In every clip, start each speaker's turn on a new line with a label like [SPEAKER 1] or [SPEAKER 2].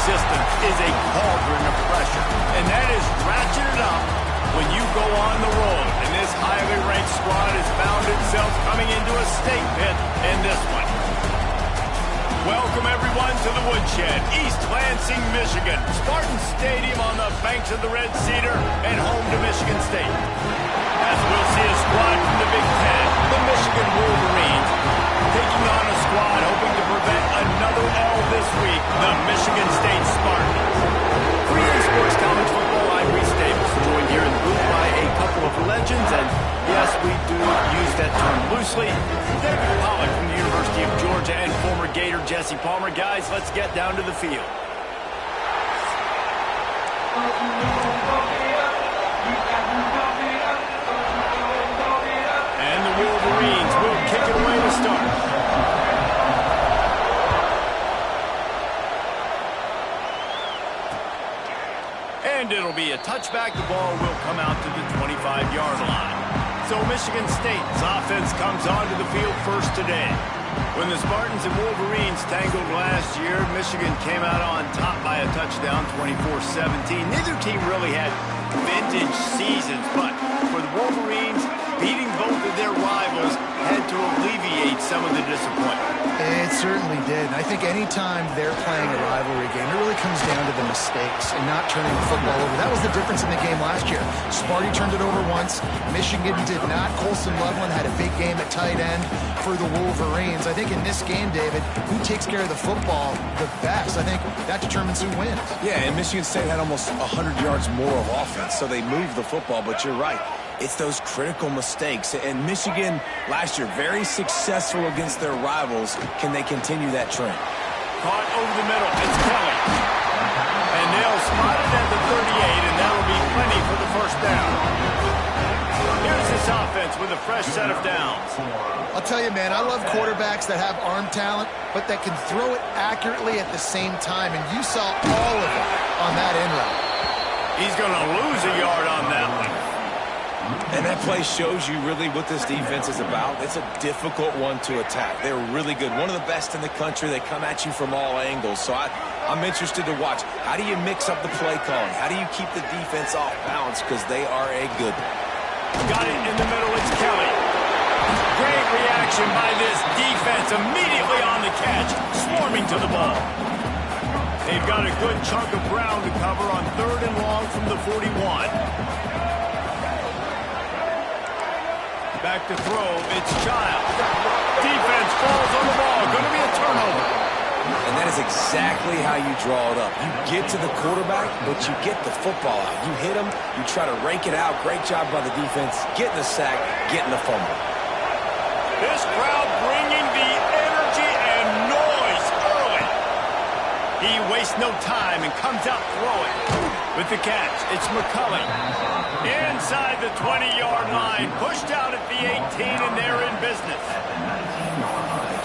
[SPEAKER 1] system is a cauldron of pressure, and that is ratcheted up when you go on the road. And this highly ranked squad has found itself coming into a state pit in this one. Welcome, everyone, to the Woodshed, East Lansing, Michigan. Spartan Stadium on the banks of the Red Cedar and home to Michigan State. As we'll see a squad from the Big Ten, the Michigan Wolverines, taking on a squad hoping to prevent another L this week, the Michigan State Spartans. For EA Sports College Football, I'm Reese Davis, joined here in the booth by a couple of legends, and yes, we do use that term loosely. David Pollack from the University of Georgia and former Gator Jesse Palmer. Guys, let's get down to the field. And the Wolverines will kick it away to start. And it'll be a touchback. The ball will come out to the 25-yard line. So Michigan State's offense comes onto the field first today. When the Spartans and Wolverines tangled last year, Michigan came out on top by a touchdown, 24-17. Neither team really had vintage seasons, but for the Wolverines, beating both of their rivals had to alleviate some of the disappointment.
[SPEAKER 2] It certainly did. I think anytime they're playing a rivalry game, it really comes down to the mistakes and not turning the football over. That was the difference in the game last year. Sparty turned it over once. Michigan did not. Colson Loveland had a big game at tight end for the Wolverines. I think in this game, David, who takes care of the football the best? I think that determines who wins.
[SPEAKER 3] Yeah, and Michigan State had almost 100 yards more of offense, so they moved the football, but you're right. It's those critical mistakes. And Michigan, last year, very successful against their rivals. Can they continue that trend?
[SPEAKER 1] Caught over the middle. It's Kelly. And they'll spot it at the 38, and that'll be plenty for the first down. Here's this offense with a fresh set of downs.
[SPEAKER 2] I'll tell you, man, I love quarterbacks that have arm talent, but that can throw it accurately at the same time. And you saw all of it on that end route.
[SPEAKER 1] He's going to lose a yard on that one.
[SPEAKER 3] And that play shows you really what this defense is about. It's a difficult one to attack. They're really good. One of the best in the country. They come at you from all angles. So I'm interested to watch. How do you mix up the play calling? How do you keep the defense off balance? Because they are a good one.
[SPEAKER 1] Got it in the middle. It's Kelly. Great reaction by this defense. Immediately on the catch. Swarming to the ball. They've got a good chunk of ground to cover on 3rd and long from the 41. Back to throw, it's Child. Defense falls on the ball, going to be a turnover.
[SPEAKER 3] And that is exactly how you draw it up. You get to the quarterback, but you get the football out. You hit him, you try to rake it out. Great job by the defense, getting the sack, getting the fumble.
[SPEAKER 1] This crowd bringing the energy and noise early. He wastes no time and comes out throwing. With the catch, it's McCulley. Inside the 20-yard line, pushed out at the 18, and they're in business.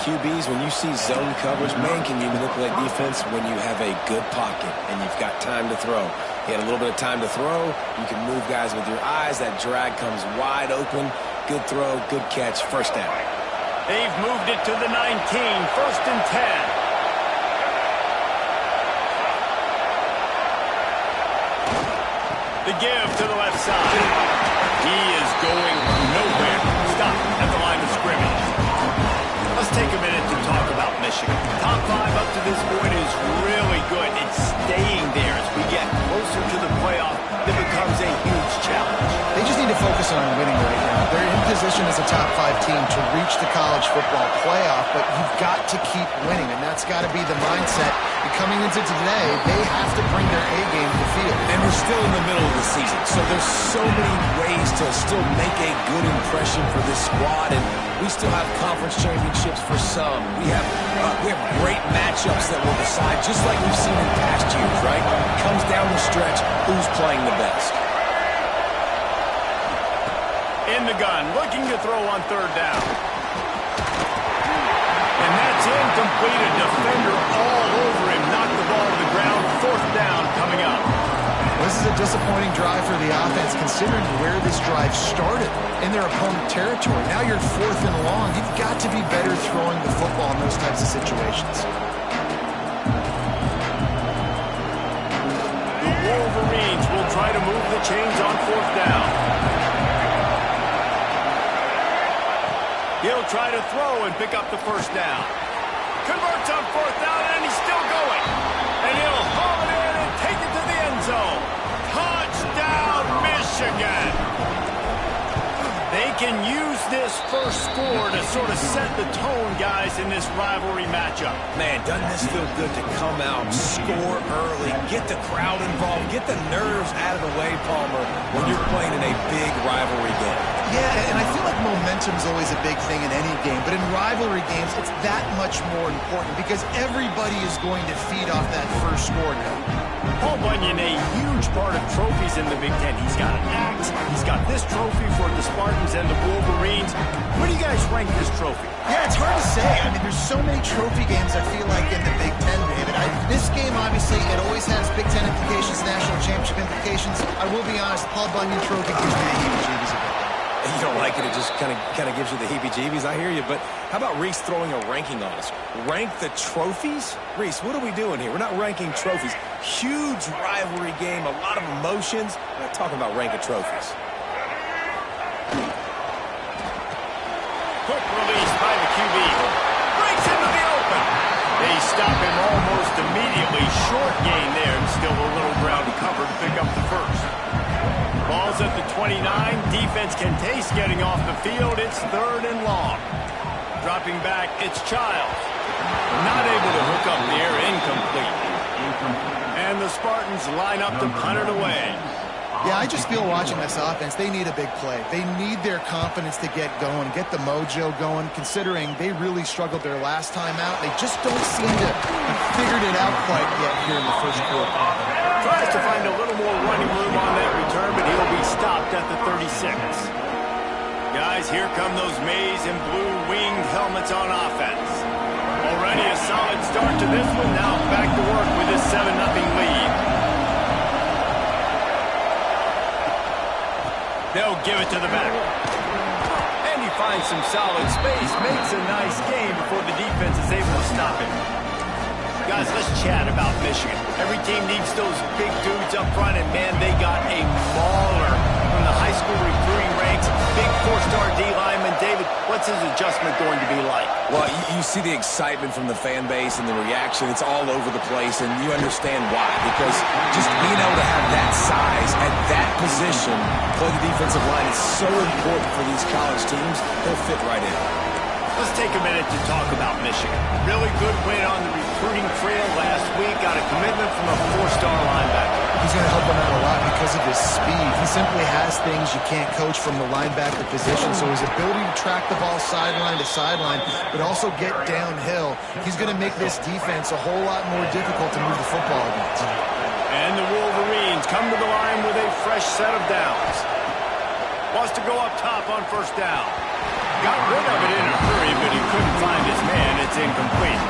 [SPEAKER 3] QBs, when you see zone coverage, man, can you manipulate defense when you have a good pocket and you've got time to throw. He had a little bit of time to throw. You can move guys with your eyes. That drag comes wide open. Good throw, good catch, first down.
[SPEAKER 1] They've moved it to the 19, 1st and 10. The give to the left side. He is going nowhere. Stop at the line of scrimmage. Let's take a minute to talk about Michigan. Top 5 up to this point is really good. It's staying there as we get closer to the playoff. It becomes a huge challenge.
[SPEAKER 2] They just need to focus on winning right now. They're in position as a top 5 team to reach the college football playoff, but you've got to keep winning, and that's got to be the mindset. And coming into today, they have to bring their A game to the field.
[SPEAKER 3] And we're still in the middle of the season, so there's so many ways to still make a good impression for this squad, and we still have conference championships for some. We have great matchups that will decide, just like we've seen in past years, right? It comes down the stretch, who's playing the best.
[SPEAKER 1] In the gun, looking to throw on 3rd down. And that's incomplete. A defender all over him. Knocked the ball to the ground. 4th down coming up.
[SPEAKER 2] This is a disappointing drive for the offense, considering where this drive started in their opponent territory. Now you're 4th and long. You've got to be better throwing the football in those types of situations.
[SPEAKER 1] Wolverines will try to move the chains on 4th down. He'll try to throw and pick up the 1st down. Converts on 4th down, and he's still going. And he'll haul it in and take it to the end zone. Touchdown, Michigan! They can use this first score to sort of set the tone, guys, in this rivalry matchup.
[SPEAKER 3] Man, doesn't this feel good to come out, score early, get the crowd involved, get the nerves out of the way, Palmer, when you're playing in a big rivalry game.
[SPEAKER 2] Yeah, and I feel like momentum's always a big thing in any game, but in rivalry games, it's that much more important because everybody is going to feed off that first score now.
[SPEAKER 1] Paul Bunyan, a huge part of trophies in the Big Ten. He's got an axe. He's got this trophy for the Spartans and the Wolverines. Where do you guys rank this trophy?
[SPEAKER 2] Yeah, it's hard to say. I mean, there's so many trophy games, I feel like, in the Big Ten, David. This game, obviously, it always has Big Ten implications, national championship implications. I will be honest, Paul Bunyan trophy gives me the heebie-jeebies a bit.
[SPEAKER 3] You don't like it, it just kind of gives you the heebie-jeebies. I hear you, but how about Reese throwing a ranking on us? Rank the trophies? Reese, what are we doing here? We're not ranking trophies. Huge rivalry game, a lot of emotions. We're not talking about ranking trophies.
[SPEAKER 1] Quick release by the QB. Breaks into the open. They stop him almost immediately. Short gain there, and still a little ground cover to pick up the 1st. Ball's at the 29. Defense can taste getting off the field. It's 3rd and long. Dropping back, it's Childs. Not able to hook up the air, incomplete. And the Spartans line up to punt it away.
[SPEAKER 2] Yeah, I just feel watching this offense, they need a big play. They need their confidence to get going, get the mojo going, considering they really struggled their last time out. They just don't seem to have figured it out quite yet here in the first quarter.
[SPEAKER 1] Tries to find a little more running room on that return, but he'll be stopped at the 36. Guys, here come those maize and blue winged helmets on offense. Already a solid start to this one. Now back to work with this 7-0 lead. They'll give it to the back. And he finds some solid space, makes a nice game before the defense is able to stop him. Guys, let's chat about Michigan. Every team needs those big dudes up front, and man, they got a mauler from the high school recruiting ranks. Big 4-star D lineman. David, what's his adjustment going to be like?
[SPEAKER 3] Well, you see the excitement from the fan base and the reaction. It's all over the place, and you understand why. Because just being able to have that size at that position, play the defensive line, is so important for these college teams. They'll fit right in.
[SPEAKER 1] Let's take a minute to talk about Michigan. Really good win on the recruiting trail last week. Got a commitment from a 4-star linebacker.
[SPEAKER 2] He's going to help them out a lot because of his speed. He simply has things you can't coach from the linebacker position. So his ability to track the ball sideline to sideline, but also get downhill, he's going to make this defense a whole lot more difficult to move the football against.
[SPEAKER 1] And the Wolverines come to the line with a fresh set of downs. Wants to go up top on 1st down. Got rid of it in a hurry, but he couldn't find his man. It's incomplete.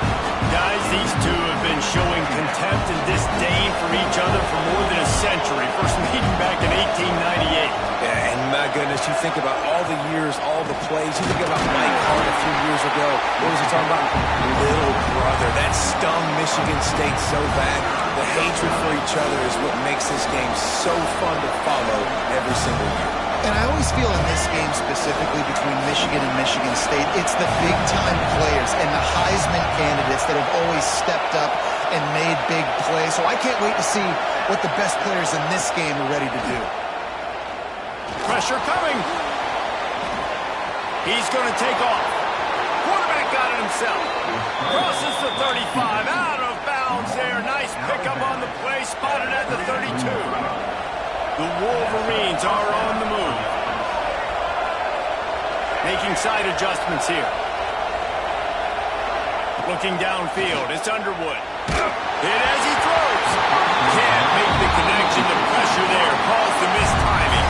[SPEAKER 1] Guys, these two have been showing contempt and disdain for each other for more than a century. First meeting back in 1898.
[SPEAKER 3] Yeah, and my goodness, you think about all the years, all the plays. You think about Mike Hart a few years ago. What was he talking about? Little brother. That stung Michigan State so bad. The hatred for each other is what makes this game so fun to follow every single year.
[SPEAKER 2] And I always feel in this game specifically between Michigan and Michigan State, it's the big-time players and the Heisman candidates that have always stepped up and made big plays. So I can't wait to see what the best players in this game are ready to do.
[SPEAKER 1] Pressure coming. He's going to take off. Quarterback got it himself. Crosses the 35. Out of bounds there. Nice pickup on the play. Spotted at the 32. The Wolverines are on the move. Making side adjustments here. Looking downfield. It's Underwood. Hit as he throws. Can't make the connection. The pressure there caused the missed timing.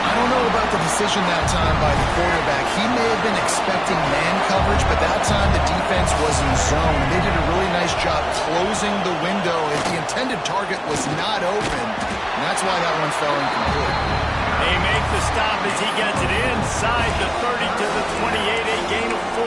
[SPEAKER 2] I don't know about the decision that time by the quarterback. He may have been expecting man coverage, but that time the defense was in zone. They did a really nice job closing the window if the intended target was not open. And that's why that one fell incomplete.
[SPEAKER 1] They make the stop as he gets it inside the 30 to the 28, a gain of 4.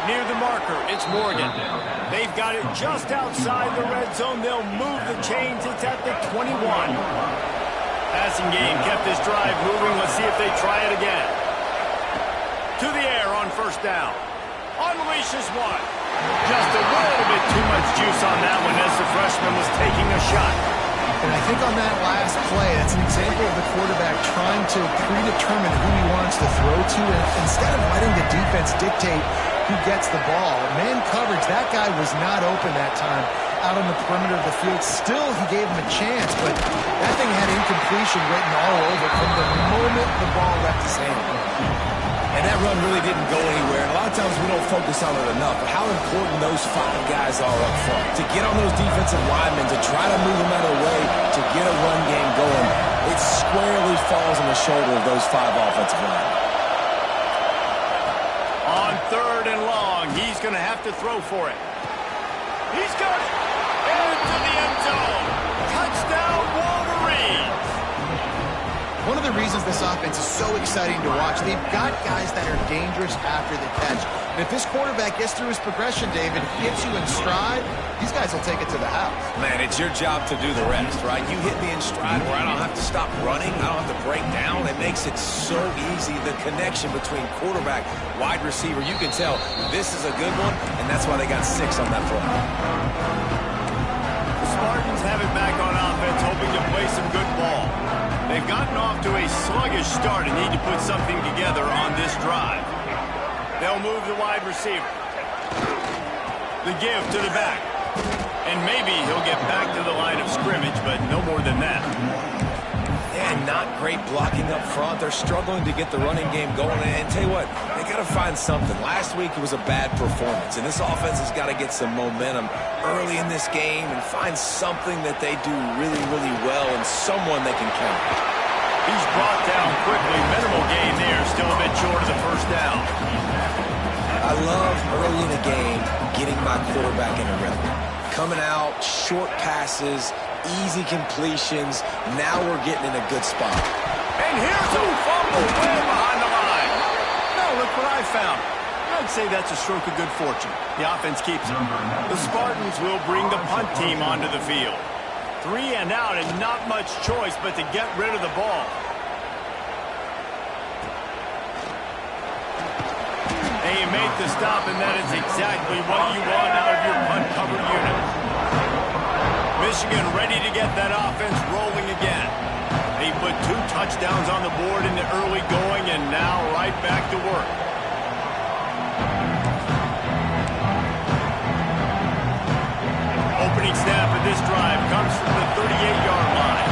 [SPEAKER 1] near the marker. It's Morgan. They've got it just outside the red zone. They'll move the chains. It's at the 21. Passing game kept this drive moving. Let's see if they try it again. To the air on first down. Unleashes one. Just a little bit too much juice on that one as the freshman was taking a shot.
[SPEAKER 2] And I think on that last play, that's an example of the quarterback trying to predetermine who he wants to throw to, and instead of letting the defense dictate who gets the ball. Man coverage, that guy was not open that time out on the perimeter of the field. Still, he gave him a chance, but that thing had incompletion written all over from the moment the ball left his hand.
[SPEAKER 3] And that run really didn't go anywhere. And a lot of times we don't focus on it enough, but how important those 5 guys are up front. To get on those defensive linemen, to try to move them out of the way, to get a run game going, it squarely falls on the shoulder of those 5 offensive linemen.
[SPEAKER 1] On 3rd and long, he's going to have to throw for it. He's got it. Into the end zone. Touchdown, Wolverines.
[SPEAKER 2] One of the reasons this offense is so exciting to watch, they've got guys that are dangerous after the catch. And if this quarterback gets through his progression, David, gets you in stride, these guys will take it to the house.
[SPEAKER 3] Man, it's your job to do the rest, right? You hit me in stride where I don't have to stop running. I don't have to break down. It makes it so easy. The connection between quarterback, wide receiver, you can tell this is a good one, and that's why they got 6 on that play.
[SPEAKER 1] The Spartans have it back on offense, hoping to play some good ball. They've gotten off to a sluggish start and need to put something together on this drive. They'll move the wide receiver. The give to the back. And maybe he'll get back to the line of scrimmage, but no more than that.
[SPEAKER 3] And not great blocking up front. They're struggling to get the running game going. And tell you what, they got to find something. Last week it was a bad performance, and this offense has got to get some momentum early in this game and find something that they do really, really well and someone they can count.
[SPEAKER 1] He's brought down quickly. Minimal gain there. Still a bit short of the first down.
[SPEAKER 3] I love early in the game getting my quarterback in a rhythm. Coming out, short passes, easy completions. Now we're getting in a good spot.
[SPEAKER 1] And here's a fumble way behind the line. Now look what I found. I'd say that's a stroke of good fortune. The offense keeps it. The Spartans will bring the punt team onto the field. 3 and out and not much choice but to get rid of the ball. And you make the stop, and that is exactly what you want out of your punt cover unit. Michigan ready to get that offense rolling again. They put 2 touchdowns on the board in the early going, and now right back to work. Opening snap of this drive comes from the 38-yard line.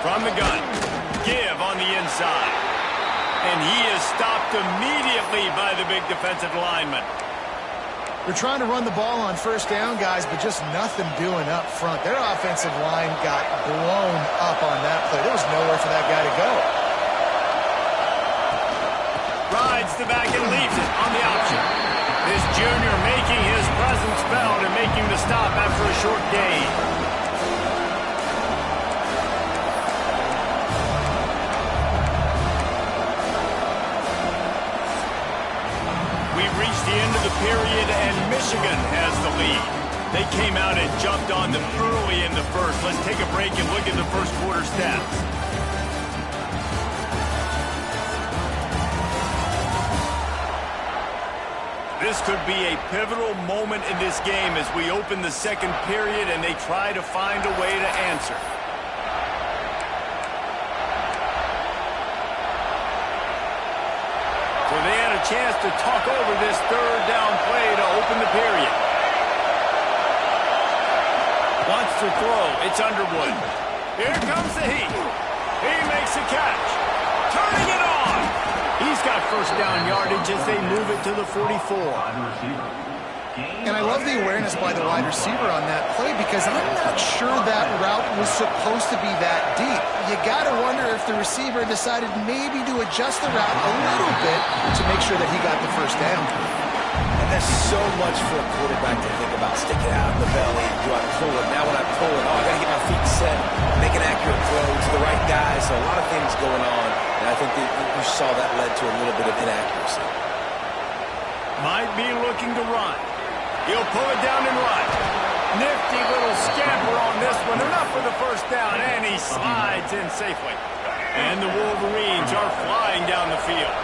[SPEAKER 1] From the gun, give on the inside. And he is stopped immediately by the big defensive lineman.
[SPEAKER 2] They're trying to run the ball on first down, guys, but just nothing doing up front. Their offensive line got blown up on that play. There was nowhere for that guy to go.
[SPEAKER 1] Rides the back and leaves it on the option. This junior making his presence felt and making the stop after a short gain. We've reached the end of the period, and Michigan has the lead. They came out and jumped on them early in the first. Let's take a break and look at the first quarter stats. This could be a pivotal moment in this game as we open the second period and they try to find a way to answer. So they had a chance to talk over this third down play to open the period. Wants to throw. It's Underwood. Here comes the heat. He makes a catch. Turning it on. He's got first down yardage as they move it to the 44.
[SPEAKER 2] And I love the awareness by the wide receiver on that play because I'm not sure that route was supposed to be that deep. You got to wonder if the receiver decided maybe to adjust the route a little bit to make sure that he got the first down.
[SPEAKER 3] And there's so much for a quarterback to think about. Stick it out in the belly. Do I pull it? Now when I pull it, I got to get my feet set, make an accurate throw to the right guy. So a lot of things going on And I think that you saw that led to a little bit of inaccuracy.
[SPEAKER 1] Might be looking to run. He'll pull it down and run. Nifty little scamper on this one. Enough for the first down, and he slides in safely. And the Wolverines are flying down the field.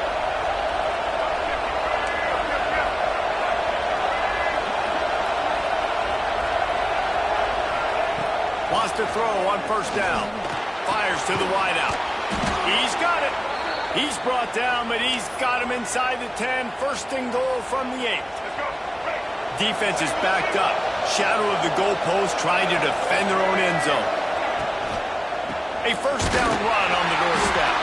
[SPEAKER 1] Wants to throw on first down. Fires to the wideout. He's got it. He's brought down, but he's got him inside the 10. First and goal from the 8. Defense is backed up. Shadow of the goalpost trying to defend their own end zone. A first down run on the doorstep.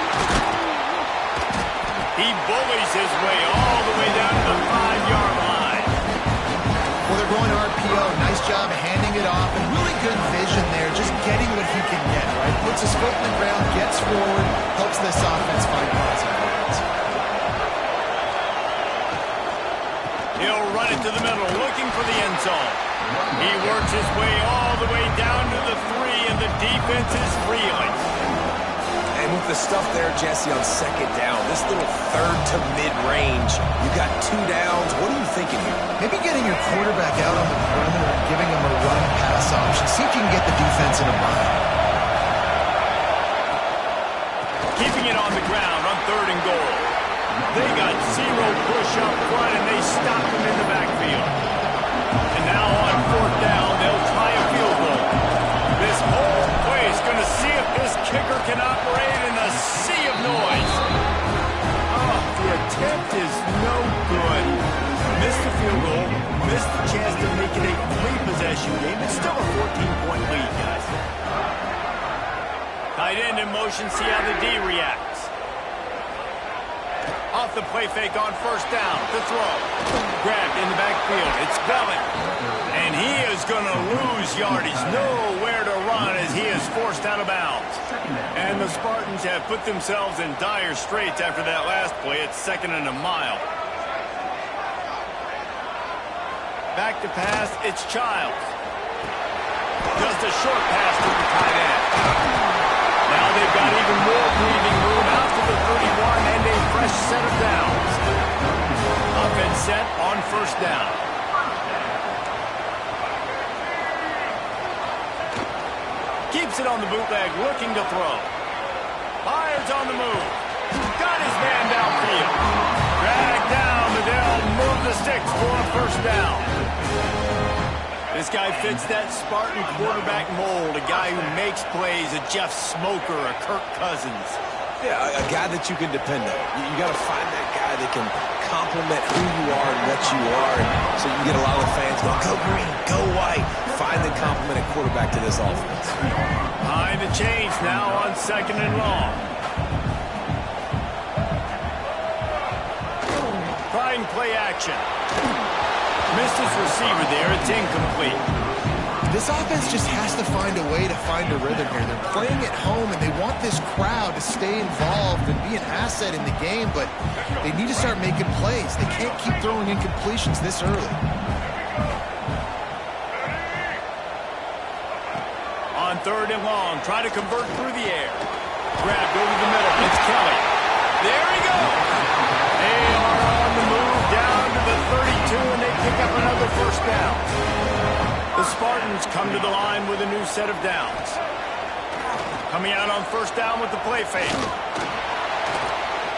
[SPEAKER 1] He bullies his way all the way down to the 5-yard line.
[SPEAKER 2] Well, they're going RPO. Nice job handing it off. And really good vision there, just getting what he can get, right? Puts his foot in the ground, gets forward, helps this offense find positive points.
[SPEAKER 1] He'll run it to the middle, looking for the end zone. He works his way all the way down to the 3, and the defense is reeling.
[SPEAKER 3] And with the stuff there, Jesse, on second down, this little third to mid-range, you got 2 downs. What are you thinking here?
[SPEAKER 2] Maybe getting your quarterback out on the perimeter and giving him a run-pass option. See if you can get the defense in a bind.
[SPEAKER 1] Keeping it on the ground on third and goal. They got 0 push up front, and they stop him in the backfield. And now on fourth down, they'll try a field goal. This whole play is going to see if this kicker can operate in a sea of noise. Oh, the attempt is no good. Missed the field goal, missed the chance to make it a 3-possession game. It's still a 14-point lead, guys. Tight end in motion, see how the D reacts. Off the play fake on first down, the throw. Grabbed in the backfield, it's Belling. And he is going to lose yardage, nowhere to run as he is forced out of bounds. And the Spartans have put themselves in dire straits after that last play. It's 2nd and a mile. Back to pass, it's Childs. Just a short pass to the tight end. Now they've got even more breathing room out to the 31 and a fresh set of downs. Offense set on first down. Keeps it on the bootleg, looking to throw. Fires on the move. Got his man downfield. Dragged down, but they'll move the sticks for a first down. This guy fits that Spartan quarterback mold, a guy who makes plays, a Jeff Smoker, a Kirk Cousins.
[SPEAKER 3] Yeah, a guy that you can depend on. You got to find that guy that can complement who you are and what you are. And so you get a lot of fans going, go green, go white. Find the complement at quarterback to this offense.
[SPEAKER 1] Behind the chains now on 2nd and long. Trying play action. Missed his receiver there. It's incomplete.
[SPEAKER 2] This offense just has to find a way to find a rhythm here. They're playing at home, and they want this crowd to stay involved and be an asset in the game, but they need to start making plays. They can't keep throwing incompletions this early.
[SPEAKER 1] On 3rd and long, try to convert through the air. Grabbed over the middle. It's Kelly. There he goes. They are on the move down to the 32, and they pick up another first down. The Spartans come to the line with a new set of downs. Coming out on first down with the play fake.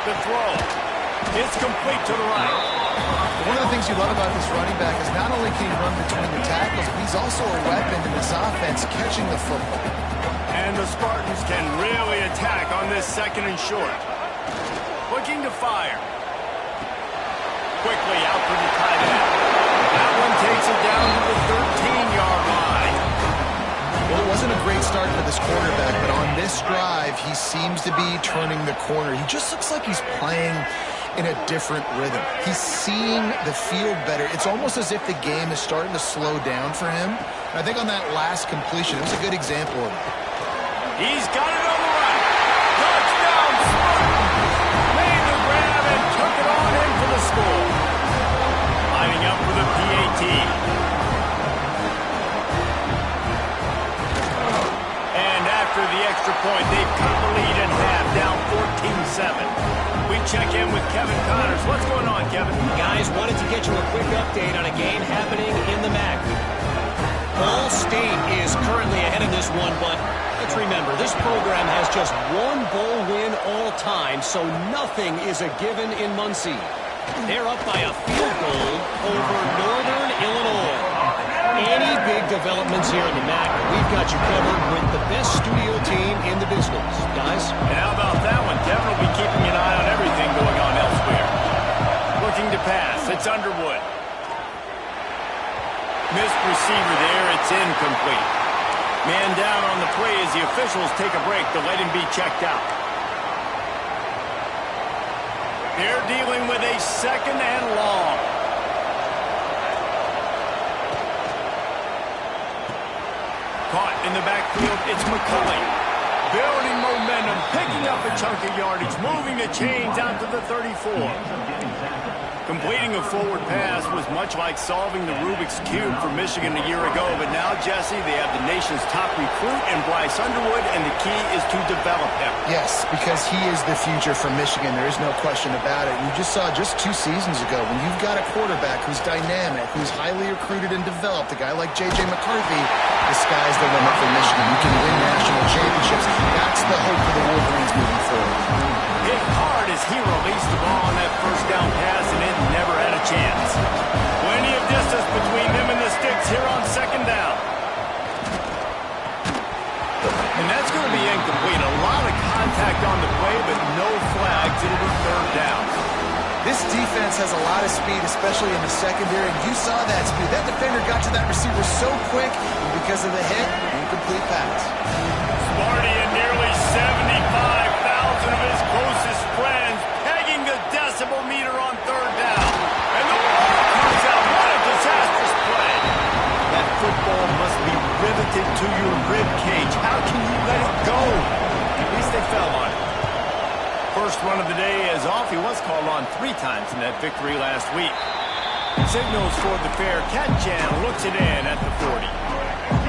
[SPEAKER 1] The throw. It's complete to the right.
[SPEAKER 2] One of the things you love about this running back is not only can he run between the tackles, but he's also a weapon in this offense, catching the football.
[SPEAKER 1] And the Spartans can really attack on this 2nd and short. Looking to fire. Quickly out for the tight end. That one takes it down to the 13-yard line.
[SPEAKER 2] Well, it wasn't a great start for this quarterback, but on this drive, he seems to be turning the corner. He just looks like he's playing in a different rhythm. He's seeing the field better. It's almost as if the game is starting to slow down for him. And I think on that last completion, it was a good example of it.
[SPEAKER 1] He's got it on the run. Touchdown, Spartans! Made the grab and took it on in for the score. Lining up for the PAT. And after the extra point, they've cut the lead in half, down 14-7.
[SPEAKER 4] to get you a quick update on a game happening in the MAC. Ball State is currently ahead of this one, but let's remember, this program has just one bowl win all time, so nothing is a given in Muncie. They're up by a field goal over Northern Illinois. Any big developments here in the MAC, we've got you covered with the best studio team in the business. Guys?
[SPEAKER 1] And how about that one? Devin will be keeping an eye on everything going on elsewhere. Looking to pass. It's Underwood. Missed receiver there. It's incomplete. Man down on the play as the officials take a break to let him be checked out. They're dealing with a second and long. Caught in the backfield, it's McCulley. Building momentum, picking up a chunk of yardage, moving the chains out to the 34. Completing a forward pass was much like solving the Rubik's Cube for Michigan a year ago, but now, Jesse, they have the nation's top recruit in Bryce Underwood, and the key is to develop him.
[SPEAKER 2] Yes, because he is the future for Michigan. There is no question about it. You just saw just 2 seasons ago when you've got a quarterback who's dynamic, who's highly recruited and developed, a guy like J.J. McCarthy, the sky's the limit for Michigan. You can win national championships. That's the hope for the Wolverines moving forward.
[SPEAKER 1] Hit hard as he released the ball on that first down pass, and it never had a chance. Plenty of distance between them and the sticks here on second down. And that's going to be incomplete. A lot of contact on the play, but no flags. It'll be third down.
[SPEAKER 2] This defense has a lot of speed, especially in the secondary, and you saw that speed. That defender got to that receiver so quick, and because of the hit, incomplete pass.
[SPEAKER 1] Sparty and nearly 75,000 of his closest friends pegging the decibel meter on third down. And the ball comes out. What a disastrous play. That football must be riveted to your rib cage. How can you let it go? At least they fell on it. First run of the day is off. He was called on 3 times in that victory last week. Signals for the fair catch and looks it in at the 40.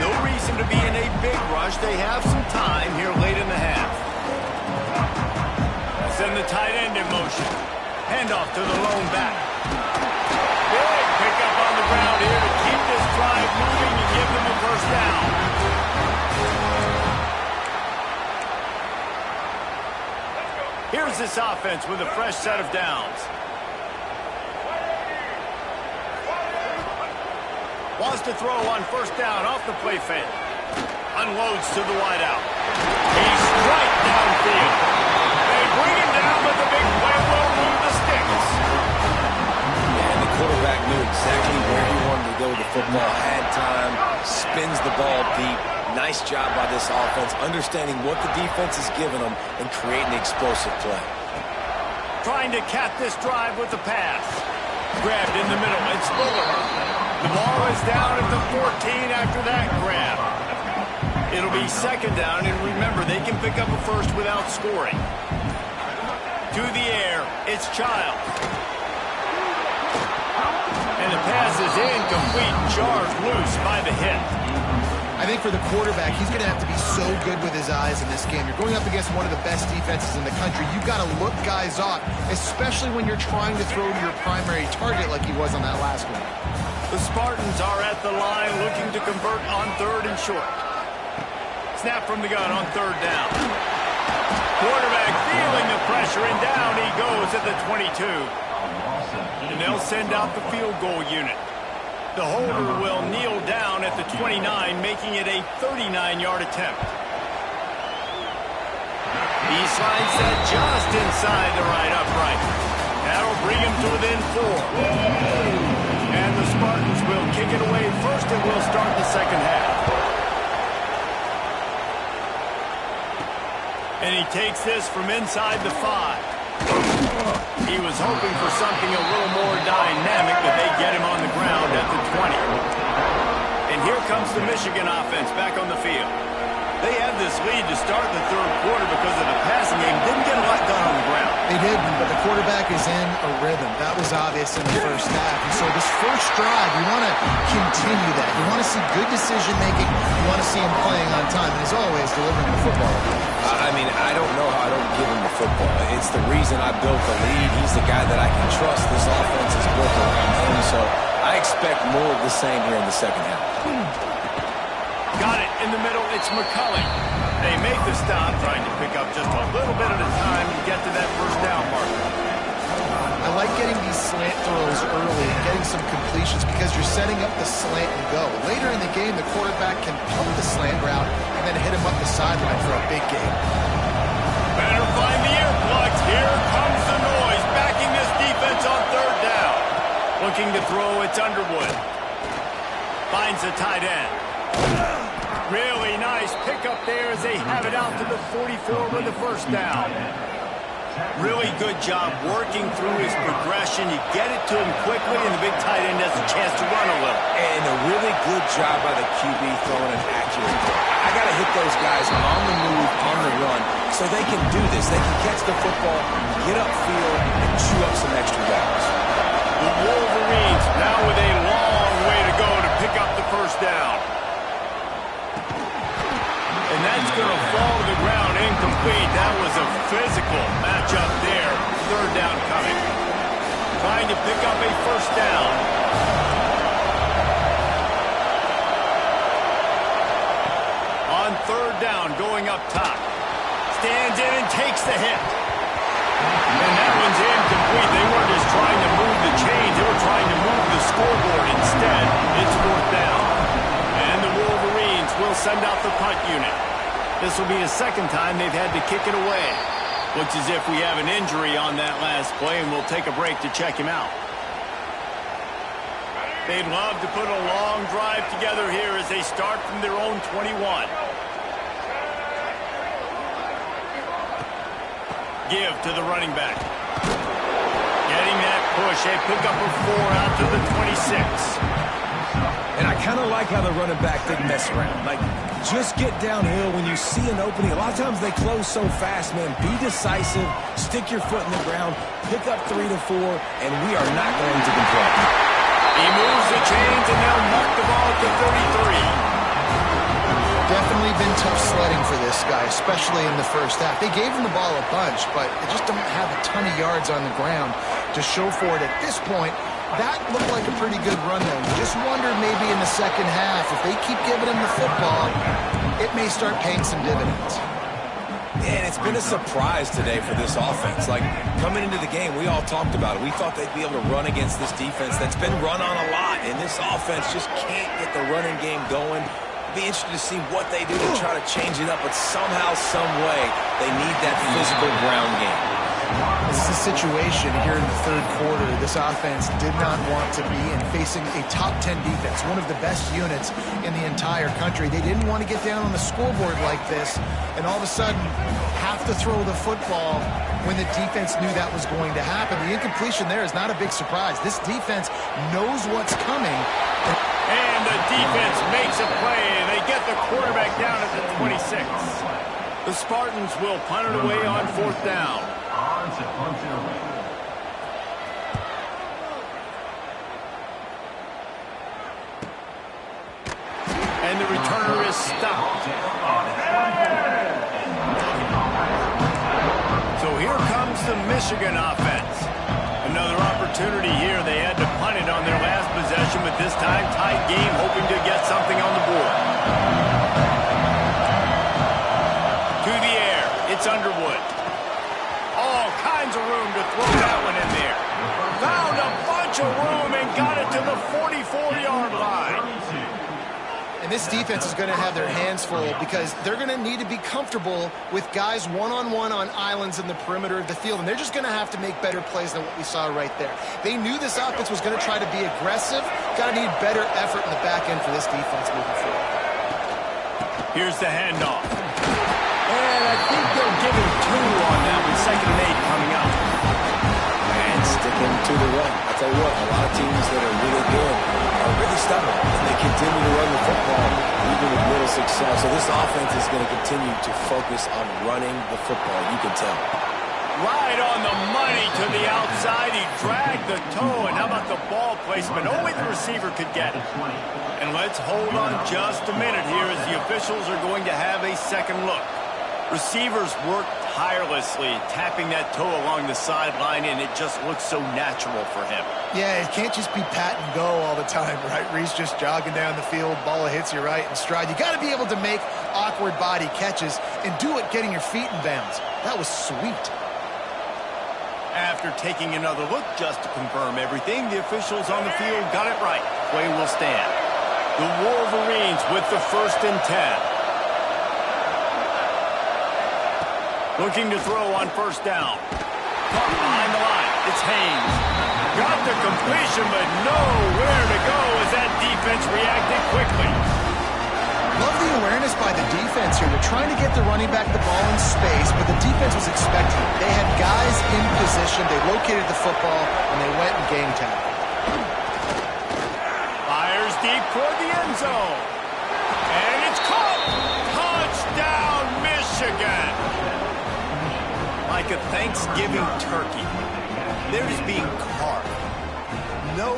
[SPEAKER 1] No reason to be in a big rush. They have some time here late in the half. Send the tight end in motion. Handoff to the lone back. Big pickup on the ground here to keep this drive moving and give them a first down. Here's this offense with a fresh set of downs. Wants to throw on first down off the play fake. Unloads to the wideout. He's right downfield. They bring him down, but the big play will move the sticks.
[SPEAKER 3] And the quarterback knew exactly where he wanted to go with the football. Had time, spins the ball deep. Nice job by this offense, understanding what the defense is giving them and creating explosive play.
[SPEAKER 1] Trying to cap this drive with the pass. Grabbed in the middle. It's Fuller. The ball is down at the 14 after that grab. It'll be second down, and remember, they can pick up a first without scoring. To the air, it's Childs. And the pass is incomplete, charged loose by the hit.
[SPEAKER 2] I think for the quarterback, he's going to have to be so good with his eyes in this game. You're going up against one of the best defenses in the country. You've got to look guys off, especially when you're trying to throw to your primary target like he was on that last one.
[SPEAKER 1] The Spartans are at the line looking to convert on third and short. Snap from the gun on third down. Quarterback feeling the pressure, and down he goes at the 22. And they'll send out the field goal unit. The holder will kneel down at the 29, making it a 39-yard attempt. He slides that just inside the right upright. That'll bring him to within 4. And the Spartans will kick it away first, and will start the second half. And he takes this from inside the 5. He was hoping for something a little more dynamic, but they get him on the ground at the 20. And here comes the Michigan offense back on the field. They had this lead to start the third quarter because of the passing game. Didn't get a lot done on the ground.
[SPEAKER 2] They didn't, but the quarterback is in a rhythm. That was obvious in the first half. And so this first drive, you want to continue that. You want to see good decision-making. You want to see him playing on time. And as always, delivering the football.
[SPEAKER 3] I mean, I don't know how I don't give him the football. It's the reason I built the lead. He's the guy that I can trust. This offense is built around him. expect more of the same here in the second half.
[SPEAKER 1] Got it in the middle. It's McCulley. They make the stop, trying to pick up just a little bit at a time and get to that first down marker.
[SPEAKER 2] I like getting these slant throws early and getting some completions because you're setting up the slant and go. Later in the game, the quarterback can pump the slant route and then hit him up the sideline for a big gain.
[SPEAKER 1] Better find the earplugs. Here comes the noise, backing this defense on third down. Looking to throw, it's Underwood. Finds the tight end. Really nice pickup there as they have it out to the 44 with the first down. Really good job working through his progression. You get it to him quickly, and the big tight end has a chance to run a little.
[SPEAKER 3] And a really good job by the QB throwing an accurate throw. I got to hit those guys on the move, on the run, so they can do this. They can catch the football, get upfield, and chew up some extra yards.
[SPEAKER 1] The Wolverines now with a long way to go to pick up the first down. And that's going to fall to the ground incomplete. That was a physical matchup there. Third down coming. Trying to pick up a first down. On third down, going up top. Stands in and takes the hit. And that one's incomplete. They weren't just trying to move the chains. They were trying to move the scoreboard instead. It's fourth down. And the Wolverines will send out the punt unit. This will be the second time they've had to kick it away. Looks as if we have an injury on that last play, and we'll take a break to check him out. They'd love to put a long drive together here as they start from their own 21. Give to the running back. Getting that push. A pickup of 4 out to the 26.
[SPEAKER 3] And I kind of like how the running back didn't mess around. Like, just get downhill when you see an opening. A lot of times they close so fast, man. Be decisive, stick your foot in the ground, pick up 3 to 4, and we are not going to complain.
[SPEAKER 1] He moves the chains, and they'll knock the ball at the 33.
[SPEAKER 2] Definitely been tough sledding for this guy, especially in the first half. They gave him the ball a bunch, but they just don't have a ton of yards on the ground to show for it at this point. That looked like a pretty good run, though. You just wonder maybe in the second half, if they keep giving him the football, it may start paying some dividends.
[SPEAKER 3] Yeah, and it's been a surprise today for this offense. Like, coming into the game, we all talked about it. We thought they'd be able to run against this defense that's been run on a lot, and this offense just can't get the running game going. Be interested to see what they do to try to change it up, but somehow, some way, they need that physical ground game.
[SPEAKER 2] This is a situation here in the third quarter this offense did not want to be in, facing a top 10 defense, one of the best units in the entire country. They didn't want to get down on the scoreboard like this and all of a sudden have to throw the football when the defense knew that was going to happen. The incompletion there is not a big surprise. This defense knows what's coming.
[SPEAKER 1] And the defense makes a play, and they get the quarterback down at the 26. The Spartans will punt it away on fourth down. And the returner is stopped. So here comes the Michigan offense. Another opportunity here. They had to punt it on their last possession, but this time tight game, hoping to get something on the board. To the air, it's Underwood. All kinds of room to throw that one in there. Found a bunch of room and got it to the 44-yard line.
[SPEAKER 2] And this defense is going to have their hands full because they're going to need to be comfortable with guys one-on-one on islands in the perimeter of the field. And they're just going to have to make better plays than what we saw right there. They knew this offense was going to try to be aggressive. Got to need better effort in the back end for this defense moving forward.
[SPEAKER 1] Here's the handoff. And I think they'll give him 2 on that with 2nd and 8 coming up.
[SPEAKER 3] And sticking to the run. I'll tell you what, a lot of teams that are really good are really stubborn, and they continue to run the football even with little success. So this offense is going to continue to focus on running the football. You can tell.
[SPEAKER 1] Right on the money to the outside. He dragged the toe, and how about the ball placement? Only the receiver could get it. And let's hold on just a minute here as the officials are going to have a second look. Receivers work tirelessly tapping that toe along the sideline, and it just looks so natural for him.
[SPEAKER 2] Yeah, it can't just be pat and go all the time, right? Reese just jogging down the field, ball hits you right in stride. You got to be able to make awkward body catches and do it getting your feet in bounds. That was sweet.
[SPEAKER 1] After taking another look just to confirm everything, the officials on the field got it right. Play will stand. The Wolverines with the 1st and 10. Looking to throw on 1st down. Caught behind the line. It's Haynes. Got the completion, but nowhere to go as that defense reacted quickly.
[SPEAKER 2] Love the awareness by the defense here. They're trying to get the running back the ball in space, but the defense was expecting it. They had guys in position. They located the football, and they went and game tackled.
[SPEAKER 1] Fires deep toward the end zone. And it's caught. Touchdown, Michigan. Like a Thanksgiving turkey, they're just being carved. No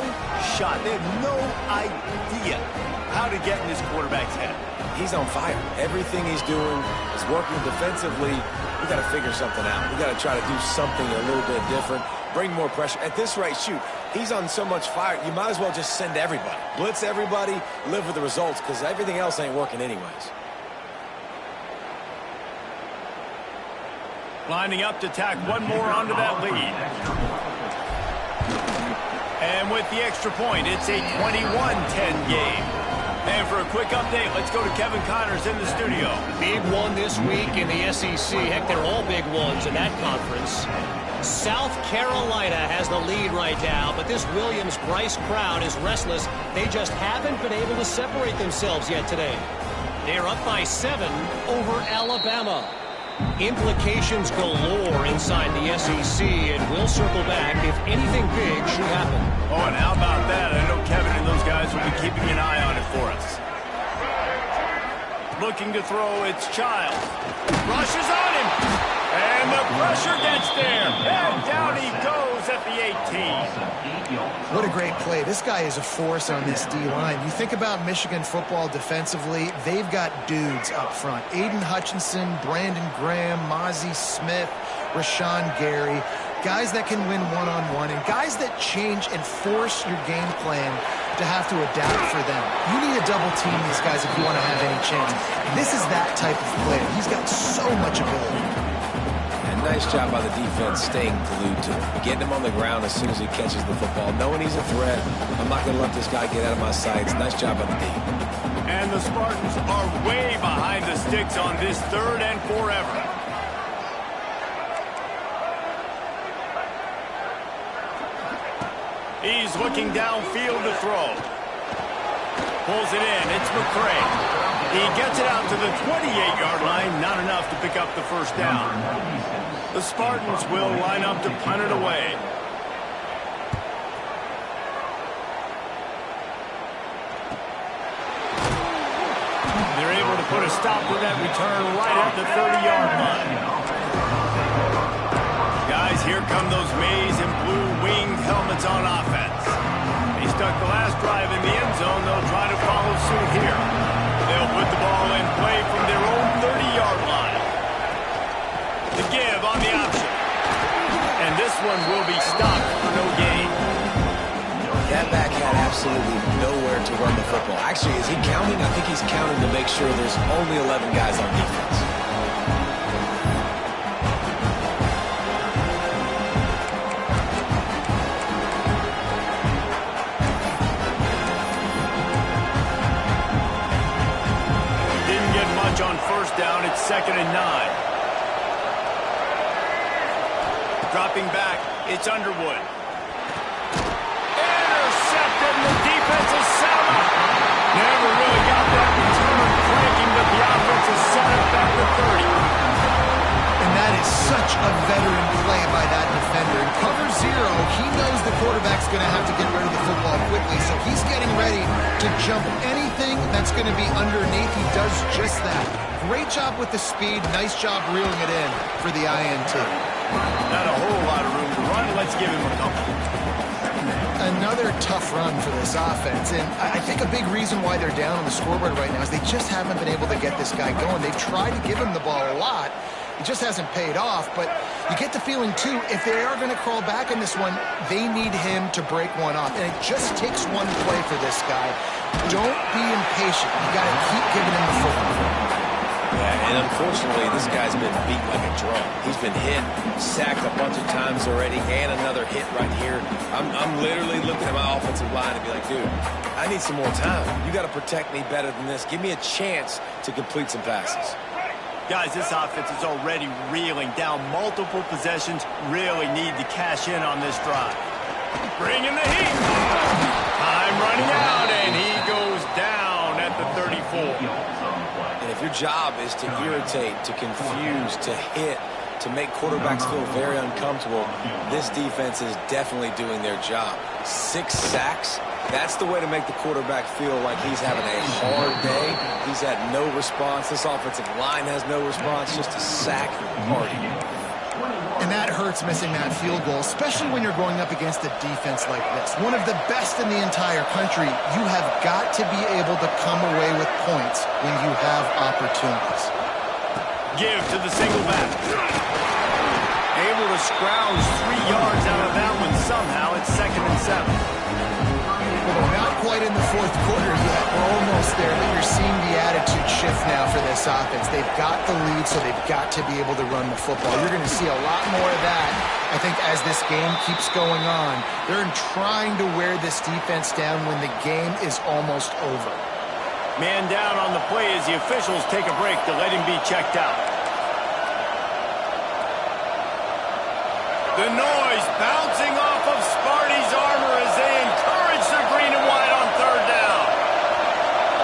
[SPEAKER 1] shot. They have no idea how to get in this quarterback's head.
[SPEAKER 3] He's on fire. Everything he's doing is working defensively. We got to figure something out. We got to try to do something a little bit different. Bring more pressure. At this rate, shoot, he's on so much fire, you might as well just send everybody. Blitz everybody, live with the results, because everything else ain't working anyways.
[SPEAKER 1] Lining up to tack one more onto that lead. And with the extra point, it's a 21-10 game. And for a quick update, let's go to Kevin Connors in the studio.
[SPEAKER 4] Big one this week in the SEC. Heck, they're all big ones in that conference. South Carolina has the lead right now, but this Williams-Brice crowd is restless. They just haven't been able to separate themselves yet today. They're up by 7 over Alabama. Implications galore inside the SEC, and we'll circle back if anything big should happen.
[SPEAKER 1] Oh, and how about that? I know Kevin and those guys will be keeping an eye on it for us. Looking to throw, it's Childs. Rushes on him. And the pressure gets there. And down he goes at the 18.
[SPEAKER 2] What a great play. This guy is a force on this D-line. You think about Michigan football defensively, they've got dudes up front. Aiden Hutchinson, Brandon Graham, Mozzie Smith, Rashawn Gary. Guys that can win one-on-one and guys that change and force your game plan to have to adapt for them. You need to double team these guys if you want to have any chance. This is that type of player. He's got so much ability.
[SPEAKER 3] And nice job by the defense staying glued to him. Getting him on the ground as soon as he catches the football. Knowing he's a threat, I'm not going to let this guy get out of my sights. Nice job by the D.
[SPEAKER 1] And the Spartans are way behind the sticks on this 3rd and forever. He's looking downfield to throw. Pulls it in. It's McCray. He gets it out to the 28-yard line. Not enough to pick up the 1st down. The Spartans will line up to punt it away. They're able to put a stop to that return right at the 30-yard line. Guys, here come those maize and blue winged helmets on offense. They stuck the last drive in the end zone. They'll try to follow suit here. They'll put the ball in play from their own 30-yard line. The give on the option. And this one will be stopped for no gain.
[SPEAKER 3] That back had absolutely nowhere to run the football. Actually, is he counting? I think he's counting to make sure there's only 11 guys on defense.
[SPEAKER 1] Didn't get much on 1st down. It's 2nd and 9. Dropping back, it's Underwood. Intercepted, and the defense is set up. Never really got that return flanking, but the offense is set up at the 30.
[SPEAKER 2] And that is such a veteran play by that defender. In cover 0, he knows the quarterback's going to have to get rid of the football quickly, so he's getting ready to jump anything that's going to be underneath. He does just that. Great job with the speed. Nice job reeling it in for the INT.
[SPEAKER 1] Not a whole lot of room to run. Let's give him a couple.
[SPEAKER 2] Another tough run for this offense, and I think a big reason why they're down on the scoreboard right now is they just haven't been able to get this guy going. They've tried to give him the ball a lot, It just hasn't paid off, but you get the feeling, too, if they are going to crawl back in this one, they need him to break one off. And it just takes one play for this guy. Don't be impatient. You got to keep giving him the football.
[SPEAKER 3] Yeah, and unfortunately, this guy's been beat like a drum. He's been hit, sacked a bunch of times already, and another hit right here. I'm literally looking at my offensive line and be like, dude, I need some more time. You got to protect me better than this. Give me a chance to complete some passes.
[SPEAKER 1] Guys, this offense is already reeling down multiple possessions. Really need to cash in on this drive. Bringing the heat. Time running out, and he goes down at the 34.
[SPEAKER 3] And if your job is to irritate, to confuse, to hit, to make quarterbacks feel very uncomfortable, this defense is definitely doing their job. 6 sacks, that's the way to make the quarterback feel like he's having a hard day. He's had no response. This offensive line has no response, just a sack party.
[SPEAKER 2] And that hurts missing that field goal, especially when you're going up against a defense like this. One of the best in the entire country. You have got to be able to come away with points when you have opportunities.
[SPEAKER 1] Give to the single back. Able to scrounge 3 yards out of that one somehow. It's 2nd and 7.
[SPEAKER 2] Well, not quite in the fourth quarter yet. We're almost there, but you're seeing the attitude shift now for this offense. They've got the lead, so they've got to be able to run the football. You're going to see a lot more of that, I think, as this game keeps going on. They're trying to wear this defense down when the game is almost over.
[SPEAKER 1] Man down on the play as the officials take a break to let him be checked out. The noise bouncing off of Sparty's armor as they encourage the green and white on 3rd down.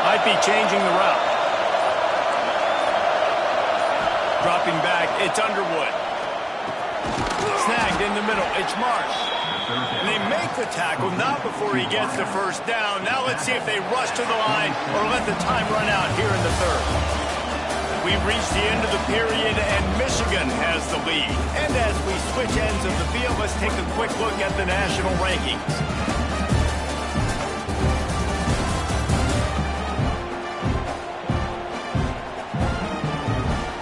[SPEAKER 1] Might be changing the route. Dropping back, it's Underwood. Snagged in the middle, it's Marsh. And they make the tackle, not before he gets the first down. Now let's see if they rush to the line or let the time run out here in the 3rd. We've reached the end of the period, and Michigan has the lead. And as we switch ends of the field, let's take a quick look at the national rankings.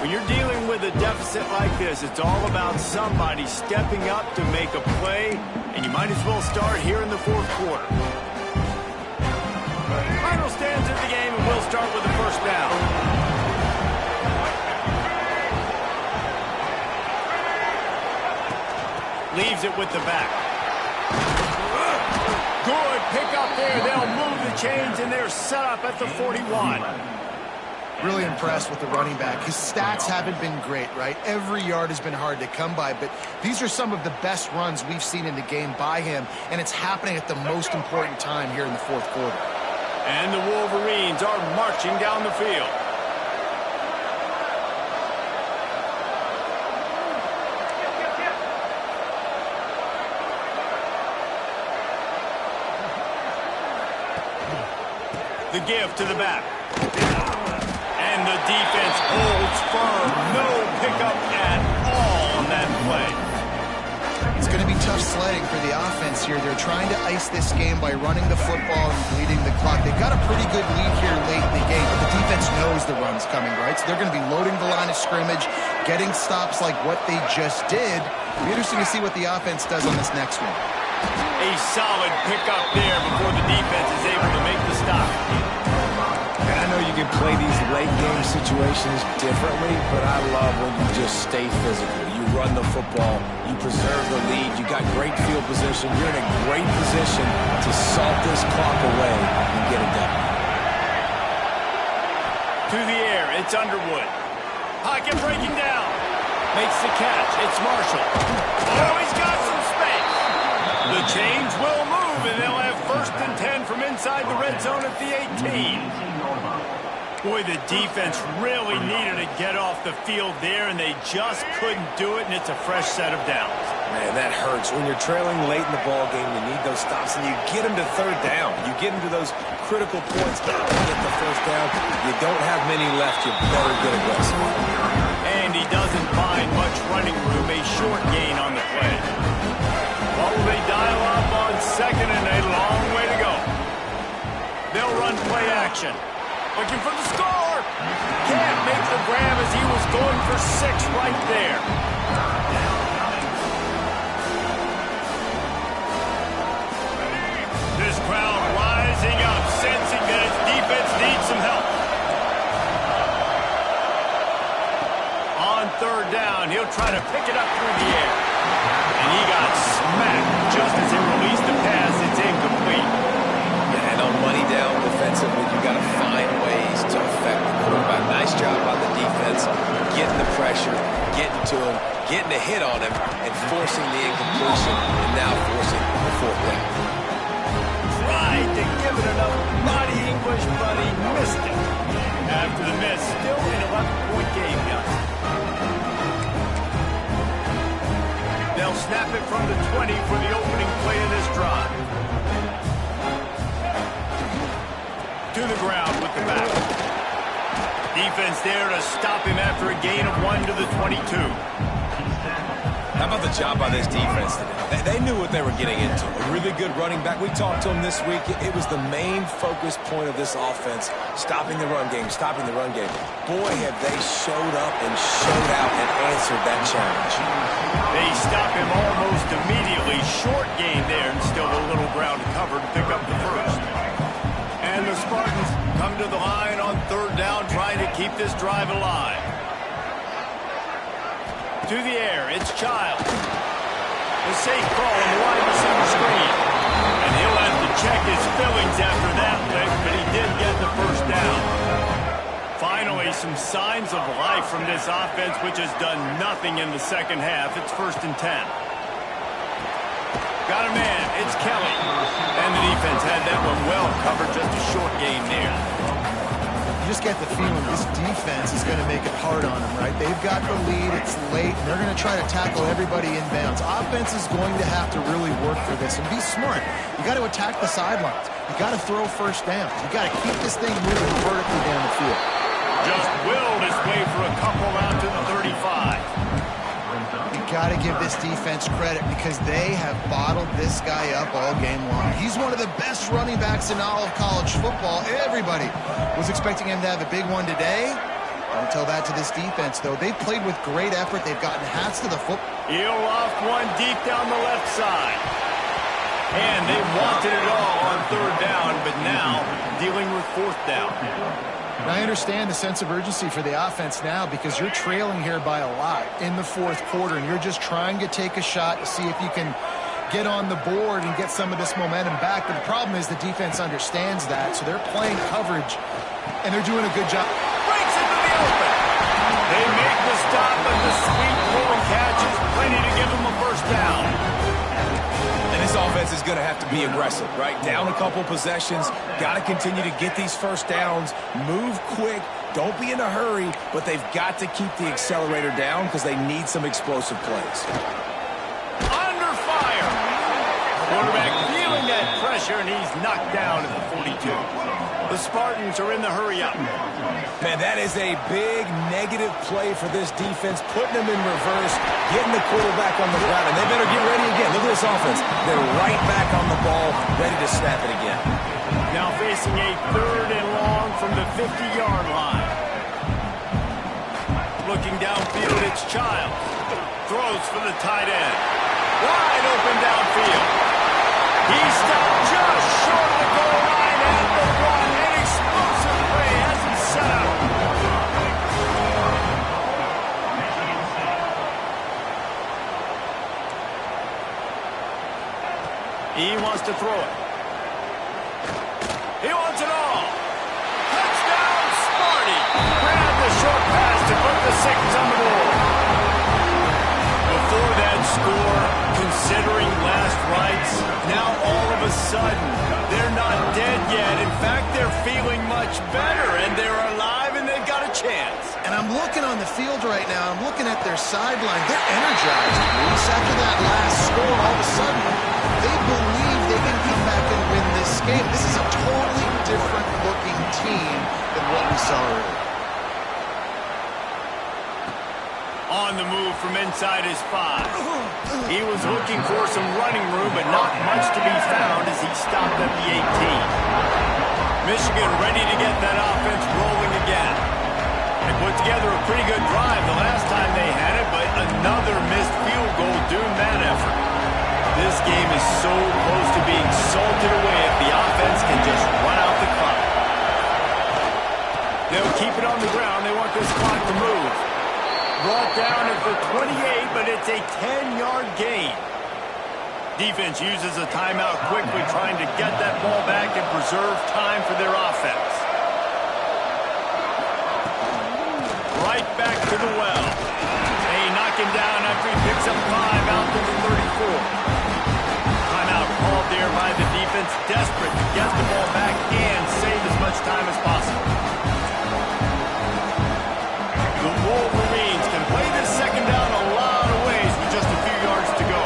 [SPEAKER 1] When you're dealing with a deficit like this, it's all about somebody stepping up to make a play, and you might as well start here in the 4th quarter. Final stands of the game, and we'll start with the first down. Leaves it with the back. Good pick up there. They'll move the chains, and they're set up at the 41.
[SPEAKER 2] Really impressed with the running back. His stats haven't been great, right? Every yard has been hard to come by, but these are some of the best runs we've seen in the game by him, and it's happening at the most important time here in the 4th quarter.
[SPEAKER 1] And the Wolverines are marching down the field. The give to the back. And the defense holds firm. No pickup at all on that play.
[SPEAKER 2] It's going to be tough sledding for the offense here. They're trying to ice this game by running the football and bleeding the clock. They've got a pretty good lead here late in the game, but the defense knows the run's coming, right? So they're going to be loading the line of scrimmage, getting stops like what they just did. It'll be interesting to see what the offense does on this next one.
[SPEAKER 1] A solid pickup there before the defense is able to make the stop.
[SPEAKER 3] And I know you can play these late game situations differently, but I love when you just stay physical. You run the football, you preserve the lead, you got great field position, you're in a great position to salt this clock away and get it done.
[SPEAKER 1] To the air, it's Underwood. Pocket breaking down. Makes the catch, it's Marshall. Oh, he's got some space. The chains will move, and they'll have 1st and 10 from inside the red zone at the 18. Boy, the defense really needed to get off the field there, and they just couldn't do it, and it's a fresh set of downs.
[SPEAKER 3] Man, that hurts. When you're trailing late in the ball game, you need those stops, and you get them to 3rd down. You get them to those critical points to get the 1st down. You don't have many left. You better get aggressive.
[SPEAKER 1] And he doesn't find much running room, a short gain on the play. Well, they dial up on 2nd and a long way to go. They'll run play action. Looking for the score. Can't make the grab as he was going for 6 right there. This crowd rising up, sensing that its defense needs some help. On 3rd down, he'll try to pick it up through the air. And he got smacked just as he released the pass. It's incomplete.
[SPEAKER 3] And on money down defensively, you got to find ways to affect the quarterback. Nice job by the defense, getting the pressure, getting to him, getting a hit on him, and forcing the incompletion, and now forcing the 4th down.
[SPEAKER 1] Tried to give it enough body English, but he missed it. After the miss, still an 11-point game, guys. They'll snap it from the 20 for the opening play of this drive. To the ground with the back. Defense there to stop him after a gain of 1 to the 22.
[SPEAKER 3] How about the job by this defense today? They knew what they were getting into. A really good running back. We talked to him this week. It was the main focus point of this offense, stopping the run game, stopping the run game. Boy, have they showed up and showed out and answered that challenge.
[SPEAKER 1] They stop him almost immediately. Short gain there and still a little ground to cover to pick up the first. And the Spartans come to the line on 3rd down, trying to keep this drive alive. To the air, it's Childs. The safe call on the wide receiver screen. And he'll have to check his fillings after that lick, but he did get the first down. Finally, some signs of life from this offense, which has done nothing in the second half. It's 1st and 10. Got a man, it's Kelly. And the defense had that one well covered, just a short gain there.
[SPEAKER 2] You just get the feeling this defense is going to make it hard on them, right? They've got the lead, it's late, and they're going to try to tackle everybody inbounds. Offense is going to have to really work for this and be smart. You got to attack the sidelines. You got to throw 1st downs. You got to keep this thing moving vertically down the field.
[SPEAKER 1] Just willed his way for a couple out to the 35.
[SPEAKER 2] You got to give this defense credit because they have bottled this guy up all game long. He's one of the best running backs in all of college football. Everybody was expecting him to have a big one today. Don't tell that to this defense, though. They've played with great effort. They've gotten hats to the football.
[SPEAKER 1] He'll loft one deep down the left side. And they wanted it all on 3rd down, but now dealing with 4th down.
[SPEAKER 2] And I understand the sense of urgency for the offense now because you're trailing here by a lot in the 4th quarter, and you're just trying to take a shot to see if you can get on the board and get some of this momentum back. But the problem is the defense understands that, so they're playing coverage, and they're doing a good job.
[SPEAKER 1] Breaks into the open. They make the stop, but the sweet throwing catch is plenty to give them a 1st down.
[SPEAKER 3] And this offense is going to have to be aggressive, right? Down a couple possessions, got to continue to get these 1st downs, move quick, don't be in a hurry, but they've got to keep the accelerator down because they need some explosive plays.
[SPEAKER 1] Under fire. Quarterback feeling that pressure, and he's knocked down at the 42. The Spartans are in the hurry-up.
[SPEAKER 3] Man, that is a big negative play for this defense, putting them in reverse, getting the quarterback on the ground, and they better get ready again. Look at this offense. They're right back on the ball, ready to snap it again.
[SPEAKER 1] Now facing a 3rd and long from the 50-yard line. Looking downfield, it's Childs. Throws for the tight end. Wide open downfield. He stopped just short of the goal line at the 1. An explosive play has him set up. He wants to throw it. He wants it all. Touchdown, Sparty. Grab the short pass to put the 6 on the board. Before that score, considering last rites, now all of a sudden, they're not dead yet. In fact, they're feeling much better, and they're alive, and they've got a chance.
[SPEAKER 2] And I'm looking on the field right now. I'm looking at their sideline. They're energized. Bruce, after that last score, all of a sudden, they believe they can come back and win this game. This is a totally different looking team than what we saw earlier.
[SPEAKER 1] On the move from inside his 5. He was looking for some running room, but not much to be found as he stopped at the 18. Michigan ready to get that offense rolling again. They put together a pretty good drive the last time they had it, but another missed field goal doomed that effort. This game is so close to being salted away if the offense can just run out the clock. They'll keep it on the ground. They want this clock to move. Brought down at the 28, but it's a 10-yard gain. Defense uses a timeout quickly, trying to get that ball back and preserve time for their offense. Right back to the well. They knock him down after he picks up 5 out to the 34. Timeout called there by the defense, desperate to get the ball back and save as much time as possible. The Wolverines can play this second down a lot of ways with just a few yards to go.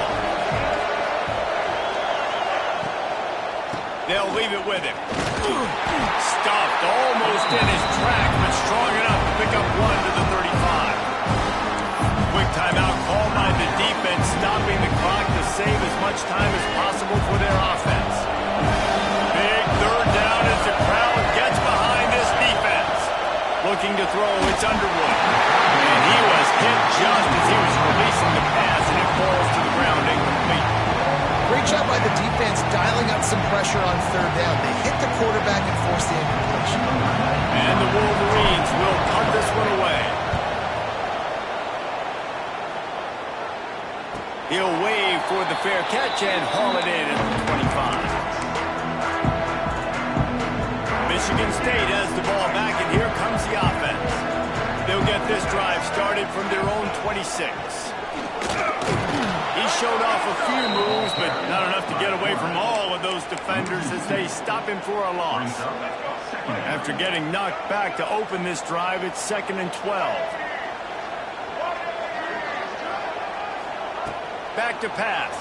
[SPEAKER 1] They'll leave it with him. Stopped almost in his track, but strong enough to pick up 1 to the 35. Quick timeout called by the defense, stopping the clock to save as much time as possible for their offense. Big third down as the crowd gets behind this defense. Looking to throw, it's Underwood. And he was hit just as he was releasing the pass, and it falls to the ground incomplete.
[SPEAKER 2] Great job by the defense dialing up some pressure on third down. They hit the quarterback and forced the incompletion.
[SPEAKER 1] And the Wolverines will punt this one away. He'll wave for the fair catch and haul it in at the 25. Michigan State has the ball back, and here comes the offense. They'll get this drive started from their own 26. He showed off a few moves, but not enough to get away from all of those defenders as they stop him for a loss. After getting knocked back to open this drive, it's 2nd and 12. Back to pass.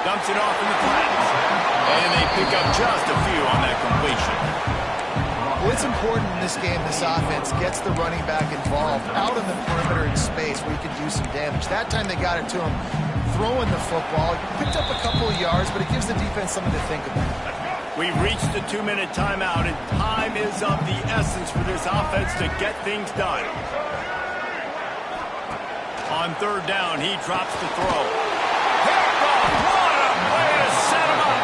[SPEAKER 1] Dumps it off in the flats. And they pick up just a few on that completion.
[SPEAKER 2] Well, it's important in this game, this offense gets the running back involved out in the perimeter in space where he can do some damage. That time they got it to him throwing the football. Picked up a couple of yards, but it gives the defense something to think about.
[SPEAKER 1] We've reached the 2-minute timeout, and time is of the essence for this offense to get things done. On third down, he drops the throw. Picked off! What a way to set him up!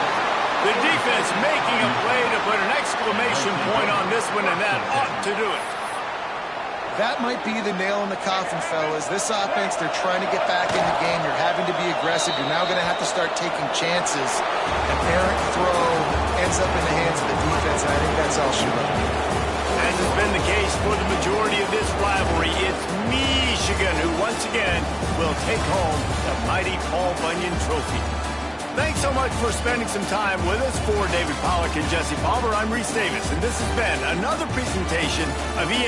[SPEAKER 1] The defense making a play to put an exclamation point on this one, and that ought to do it.
[SPEAKER 2] That might be the nail in the coffin, fellas. This offense, they're trying to get back in the game. You're having to be aggressive. You're now going to have to start taking chances. An errant throw ends up in the hands of the defense, and I think that's all she wrote.
[SPEAKER 1] As has been the case for the majority of this rivalry, it's Michigan who once again will take home the mighty Paul Bunyan Trophy. Thanks so much for spending some time with us. For David Pollack and Jesse Palmer, I'm Reese Davis, and this has been another presentation of EA.